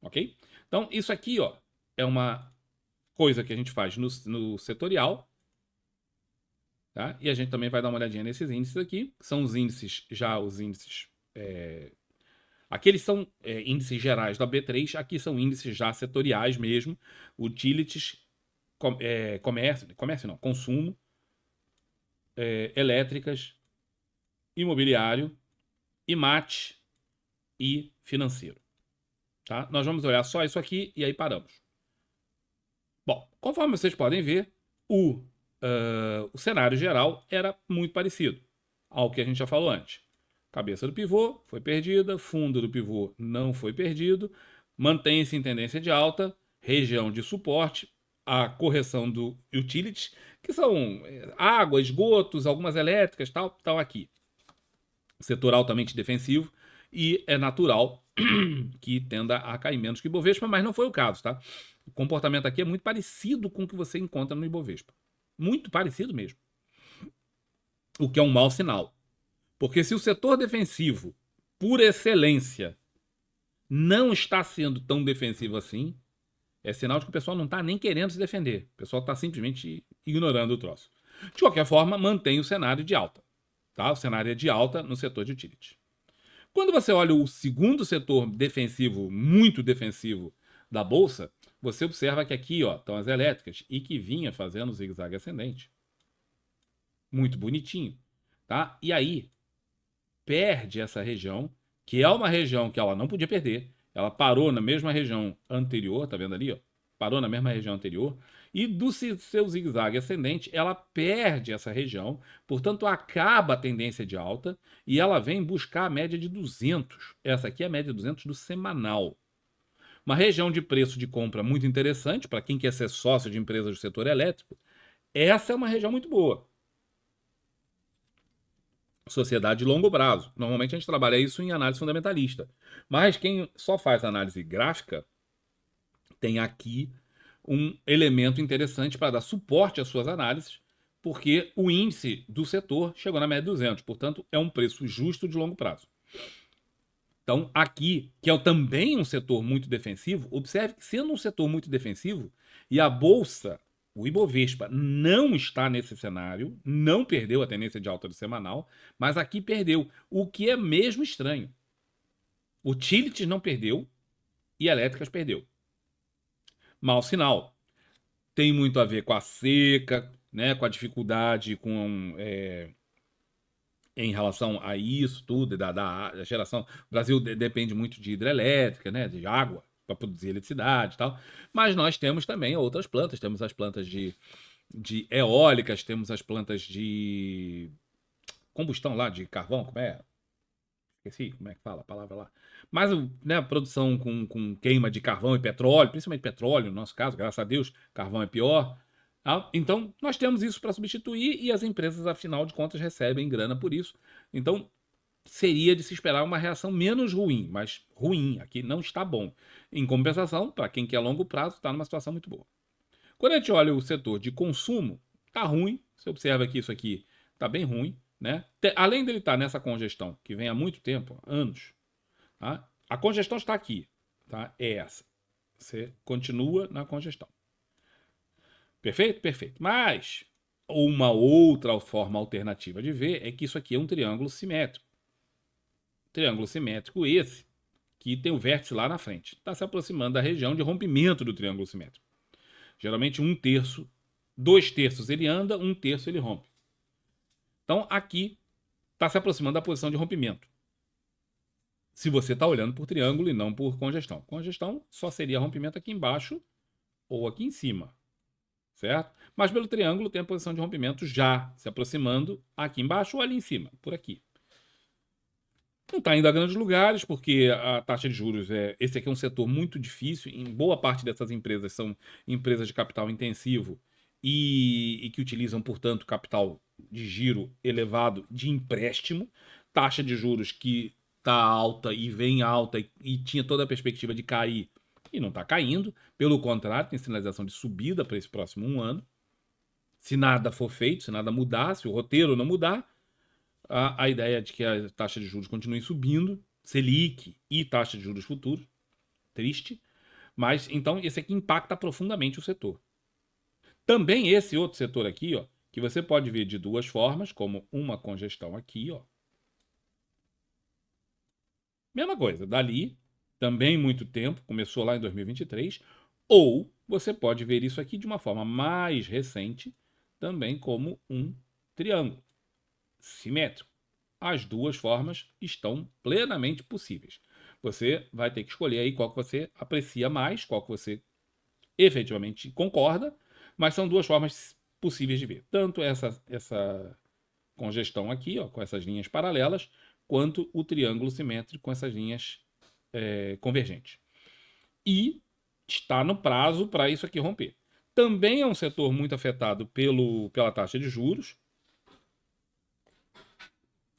ok? Então, isso aqui, ó, é uma coisa que a gente faz no setorial, tá? E a gente também vai dar uma olhadinha nesses índices aqui, que são os índices, aqueles são índices gerais da B3, aqui são índices já setoriais mesmo, utilities, comércio não, consumo, elétricas, imobiliário, IMAT e financeiro. Tá? Nós vamos olhar só isso aqui e aí paramos. Bom, conforme vocês podem ver, o cenário geral era muito parecido ao que a gente já falou antes. Cabeça do pivô foi perdida, fundo do pivô não foi perdido, mantém-se em tendência de alta, região de suporte, a correção do utilities, que são água, esgotos, algumas elétricas, tal, estão aqui. Setor altamente defensivo e é natural que tenda a cair menos que o Ibovespa, mas não foi o caso, tá? O comportamento aqui é muito parecido com o que você encontra no Ibovespa. Muito parecido mesmo. O que é um mau sinal. Porque se o setor defensivo, por excelência, não está sendo tão defensivo assim, é sinal de que o pessoal não está nem querendo se defender. O pessoal está simplesmente ignorando o troço. De qualquer forma, mantém o cenário de alta. Tá? O cenário é de alta no setor de utility. Quando você olha o segundo setor defensivo, muito defensivo da Bolsa, você observa que aqui estão as elétricas e que vinha fazendo zigue-zague ascendente. Muito bonitinho. Tá? E aí, perde essa região, que é uma região que ela não podia perder. Ela parou na mesma região anterior, tá vendo ali? Ó? Parou na mesma região anterior. E do seu zigue-zague ascendente, ela perde essa região, portanto, acaba a tendência de alta e ela vem buscar a média de 200. Essa aqui é a média de 200 do semanal. Uma região de preço de compra muito interessante para quem quer ser sócio de empresas do setor elétrico. Essa é uma região muito boa. Sociedade de longo prazo. Normalmente a gente trabalha isso em análise fundamentalista. Mas quem só faz análise gráfica tem aqui um elemento interessante para dar suporte às suas análises, porque o índice do setor chegou na média de 200, portanto é um preço justo de longo prazo. Então aqui, que é também um setor muito defensivo, observe que sendo um setor muito defensivo e a bolsa, o Ibovespa, não está nesse cenário, não perdeu a tendência de alta do semanal, mas aqui perdeu, o que é mesmo estranho. Utilities não perdeu e elétricas perdeu. Mau sinal. Tem muito a ver com a seca, né, com a dificuldade em relação a isso tudo, da geração. O Brasil depende muito de hidrelétrica, né, de água para produzir eletricidade e tal. Mas nós temos também outras plantas. Temos as plantas de eólicas, temos as plantas de combustão lá, de carvão, como é? Esqueci como é que fala a palavra lá. Mas, né, produção com queima de carvão e petróleo, principalmente petróleo, no nosso caso, graças a Deus, carvão é pior. Tá? Então, nós temos isso para substituir e as empresas, afinal de contas, recebem grana por isso. Então, seria de se esperar uma reação menos ruim, mas ruim, aqui não está bom. Em compensação, para quem quer longo prazo, está numa situação muito boa. Quando a gente olha o setor de consumo, está ruim. Você observa que isso aqui está bem ruim. Né? Além dele estar nessa congestão, que vem há muito tempo, anos, tá? A congestão está aqui. Tá? É essa. Você continua na congestão. Perfeito? Perfeito. Mas uma outra forma alternativa de ver é que isso aqui é um triângulo simétrico. Triângulo simétrico esse, que tem o vértice lá na frente. Está se aproximando da região de rompimento do triângulo simétrico. Geralmente 1/3, 2/3 ele anda, 1/3 ele rompe. Então aqui está se aproximando da posição de rompimento. Se você está olhando por triângulo e não por congestão. Congestão só seria rompimento aqui embaixo ou aqui em cima. Certo? Mas pelo triângulo tem a posição de rompimento já se aproximando aqui embaixo ou ali em cima, por aqui. Não está indo a grandes lugares, porque a taxa de juros esse aqui é um setor muito difícil. Em boa parte dessas empresas são empresas de capital intensivo e que utilizam, portanto, capital de giro elevado de empréstimo. Taxa de juros que está alta e vem alta e tinha toda a perspectiva de cair e não está caindo. Pelo contrário, tem sinalização de subida para esse próximo 1 ano. Se nada for feito, se nada mudar, se o roteiro não mudar, a ideia de que a taxa de juros continue subindo, Selic e taxa de juros futuros, triste. Mas, então, esse aqui impacta profundamente o setor. Também esse outro setor aqui, ó, que você pode ver de duas formas, como uma congestão aqui, ó. Mesma coisa, dali, também muito tempo, começou lá em 2023, ou você pode ver isso aqui de uma forma mais recente, também como um triângulo simétrico. As duas formas estão plenamente possíveis. Você vai ter que escolher aí qual que você aprecia mais, qual que você efetivamente concorda, mas são duas formas possíveis de ver. Tanto essa congestão aqui, ó, com essas linhas paralelas, quanto o triângulo simétrico com essas linhas convergentes. E está no prazo para isso aqui romper. Também é um setor muito afetado pela taxa de juros,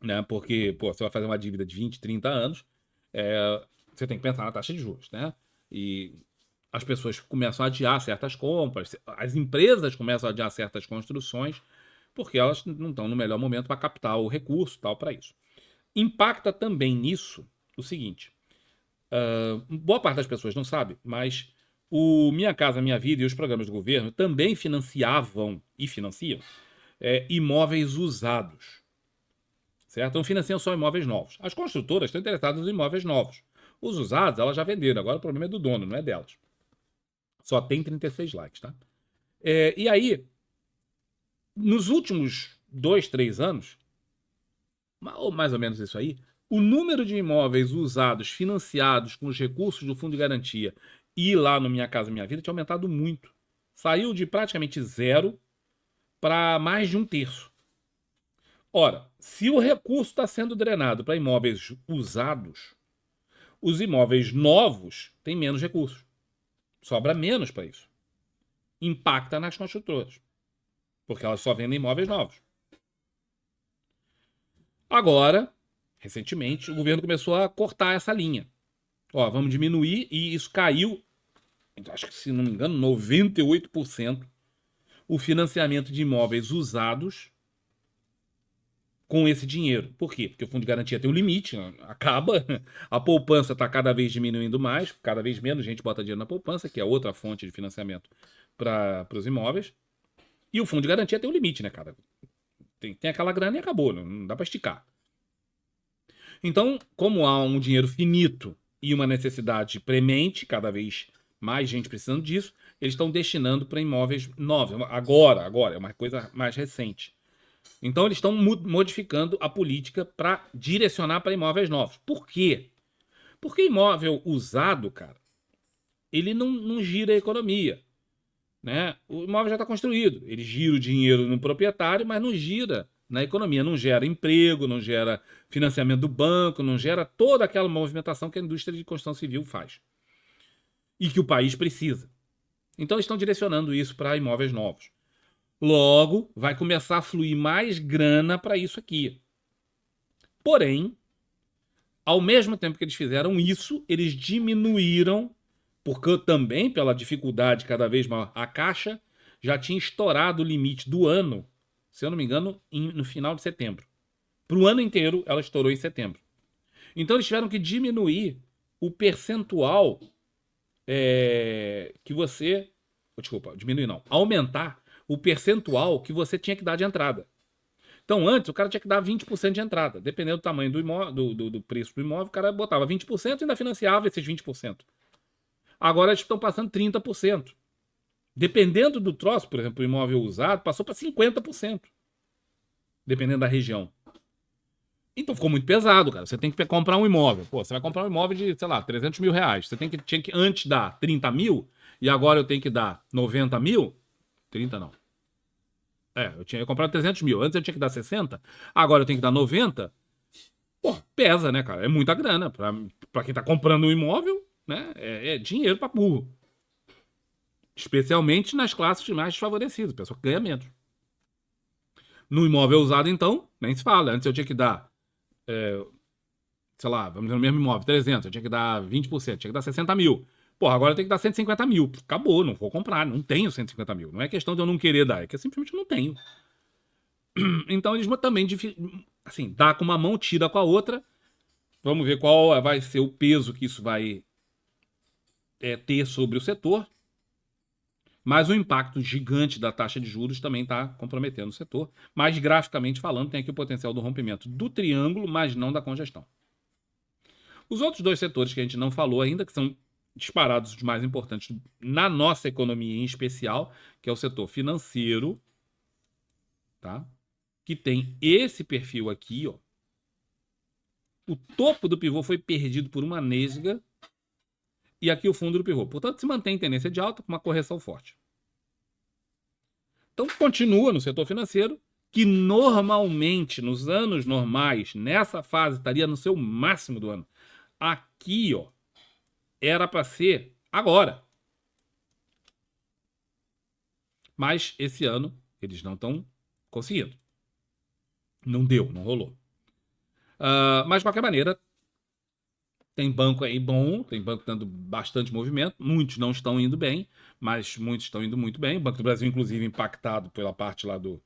né? Porque, pô, você vai fazer uma dívida de 20, 30 anos, você tem que pensar na taxa de juros, né? E as pessoas começam a adiar certas compras, as empresas começam a adiar certas construções, porque elas não estão no melhor momento para captar o recurso tal para isso. Impacta também nisso o seguinte: boa parte das pessoas não sabe, mas o Minha Casa Minha Vida e os programas do governo também financiavam e financiam imóveis usados. Certo? Então financiam só imóveis novos. As construtoras estão interessadas em imóveis novos. Os usados, elas já venderam. Agora o problema é do dono, não é delas. Só tem 36 likes, tá? E aí, nos últimos 2, 3 anos, ou mais ou menos isso aí, o número de imóveis usados, financiados com os recursos do Fundo de Garantia e lá no Minha Casa Minha Vida tinha aumentado muito. Saiu de praticamente zero para mais de um terço. Ora, se o recurso está sendo drenado para imóveis usados, os imóveis novos têm menos recursos. Sobra menos para isso. Impacta nas construtoras, porque elas só vendem imóveis novos. Agora, recentemente, o governo começou a cortar essa linha. Ó, vamos diminuir, e isso caiu, acho que se não me engano, 98% o financiamento de imóveis usados com esse dinheiro. Por quê? Porque o fundo de garantia tem um limite, acaba, a poupança está cada vez diminuindo mais, cada vez menos gente bota dinheiro na poupança, que é outra fonte de financiamento para os imóveis. E o fundo de garantia tem um limite, né, cara? Tem aquela grana e acabou, não dá para esticar. Então, como há um dinheiro finito e uma necessidade premente, cada vez mais gente precisando disso, eles estão destinando para imóveis novos. Agora, é uma coisa mais recente. Então, eles estão modificando a política para direcionar para imóveis novos. Por quê? Porque imóvel usado, cara, ele não gira a economia. Né? O imóvel já está construído. Ele gira o dinheiro no proprietário, mas não gira na economia. Não gera emprego, não gera financiamento do banco, não gera toda aquela movimentação que a indústria de construção civil faz. E que o país precisa. Então, eles estão direcionando isso para imóveis novos. Logo, vai começar a fluir mais grana para isso aqui. Porém, ao mesmo tempo que eles fizeram isso, eles diminuíram, porque também pela dificuldade cada vez maior, a Caixa já tinha estourado o limite do ano, se eu não me engano, no final de setembro. Para o ano inteiro, ela estourou em setembro. Então, eles tiveram que diminuir o percentual que você... Desculpa, diminuir não. Aumentar o percentual que você tinha que dar de entrada. Então, antes, o cara tinha que dar 20% de entrada. Dependendo do tamanho do imóvel, do preço do imóvel, o cara botava 20% e ainda financiava esses 20%. Agora eles estão passando 30%. Dependendo do troço, por exemplo, o imóvel usado, passou para 50%. Dependendo da região. Então ficou muito pesado, cara. Você tem que comprar um imóvel. Pô, você vai comprar um imóvel de, sei lá, 300 mil reais. Você tinha que antes dar 30 mil e agora eu tenho que dar 90 mil. 30 não. Eu tinha comprado 300 mil. Antes eu tinha que dar 60, agora eu tenho que dar 90. Pô, pesa, né, cara? É muita grana. Pra quem tá comprando um imóvel, né? É dinheiro pra burro. Especialmente nas classes mais desfavorecidas. Pessoa que ganha menos. No imóvel usado, então, nem se fala. Antes eu tinha que dar, sei lá, vamos dizer no mesmo imóvel, 300. Eu tinha que dar 20%. Tinha que dar 60 mil. Porra, agora eu tenho que dar 150 mil. Acabou, não vou comprar. Não tenho 150 mil. Não é questão de eu não querer dar. É que eu simplesmente não tenho. Então eles também, assim, dá com uma mão, tira com a outra. Vamos ver qual vai ser o peso que isso vai ter sobre o setor, mas o impacto gigante da taxa de juros também está comprometendo o setor. Mas, graficamente falando, tem aqui o potencial do rompimento do triângulo, mas não da congestão. Os outros dois setores que a gente não falou ainda, que são disparados os mais importantes na nossa economia em especial, que é o setor financeiro, tá? Que tem esse perfil aqui, ó. O topo do pivô foi perdido por uma nesga e aqui o fundo do pivô. Portanto, se mantém em tendência de alta com uma correção forte. Então, continua no setor financeiro, que normalmente, nos anos normais, nessa fase, estaria no seu máximo do ano. Aqui, ó, era para ser agora. Mas esse ano, eles não estão conseguindo. Não deu, não rolou. Mas, de qualquer maneira, tem banco aí bom, tem banco dando bastante movimento. Muitos não estão indo bem, mas muitos estão indo muito bem. O Banco do Brasil, inclusive, impactado pela parte lá do...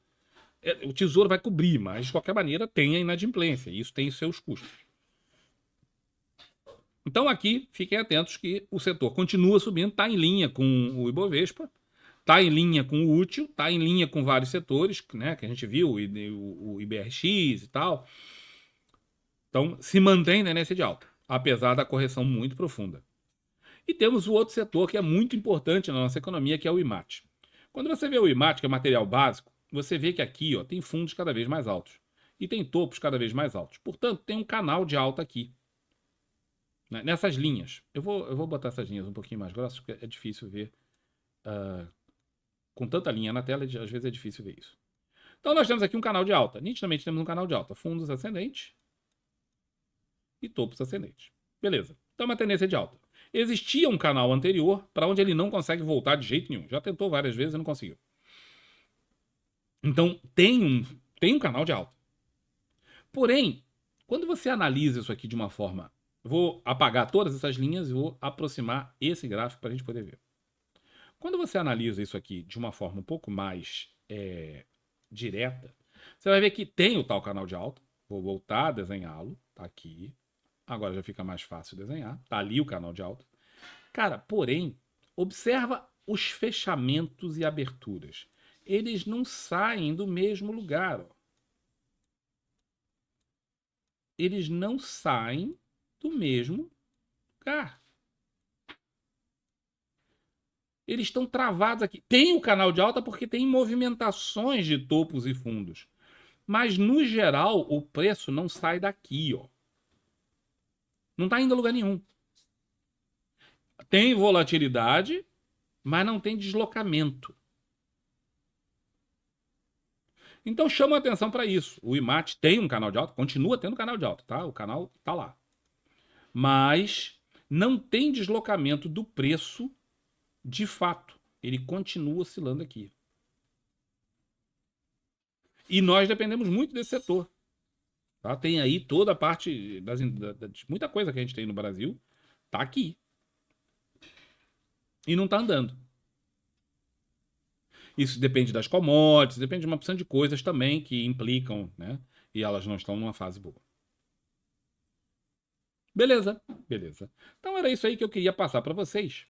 O Tesouro vai cobrir, mas, de qualquer maneira, tem a inadimplência. E isso tem os seus custos. Então, aqui, fiquem atentos que o setor continua subindo, está em linha com o Ibovespa, está em linha com o útil, está em linha com vários setores, né, que a gente viu, o IBRX e tal. Então, se mantém tendência de alta, apesar da correção muito profunda. E temos o outro setor que é muito importante na nossa economia, que é o IMAT. Quando você vê o IMAT, que é material básico, você vê que aqui, ó, tem fundos cada vez mais altos e tem topos cada vez mais altos. Portanto, tem um canal de alta aqui, né, nessas linhas. Eu vou botar essas linhas um pouquinho mais grossas, porque é difícil ver. Com tanta linha na tela, às vezes é difícil ver isso. Então, nós temos aqui um canal de alta. Nitidamente temos um canal de alta. Fundos ascendentes e topos ascendentes. Beleza. Então, uma tendência de alta. Existia um canal anterior para onde ele não consegue voltar de jeito nenhum. Já tentou várias vezes e não conseguiu. Então, tem um canal de alta. Porém, quando você analisa isso aqui de uma forma... Vou apagar todas essas linhas e vou aproximar esse gráfico para a gente poder ver. Quando você analisa isso aqui de uma forma um pouco mais direta, você vai ver que tem o tal canal de alta. Vou voltar a desenhá-lo. Tá aqui. Agora já fica mais fácil desenhar. Tá ali o canal de alta. Cara, porém, observa os fechamentos e aberturas. Eles não saem do mesmo lugar. Ó. Eles não saem do mesmo lugar. Eles estão travados aqui. Tem o canal de alta porque tem movimentações de topos e fundos. Mas, no geral, o preço não sai daqui, ó. Não está indo a lugar nenhum. Tem volatilidade, mas não tem deslocamento. Então, chama a atenção para isso. O IMAT tem um canal de alta, continua tendo canal de alta, tá? O canal está lá. Mas não tem deslocamento do preço de fato. Ele continua oscilando aqui. E nós dependemos muito desse setor. Tá? Tem aí toda a parte de muita coisa que a gente tem no Brasil, tá aqui. E não tá andando. Isso depende das commodities, depende de uma opção de coisas também que implicam, né? E elas não estão numa fase boa. Beleza, beleza. Então era isso aí que eu queria passar para vocês.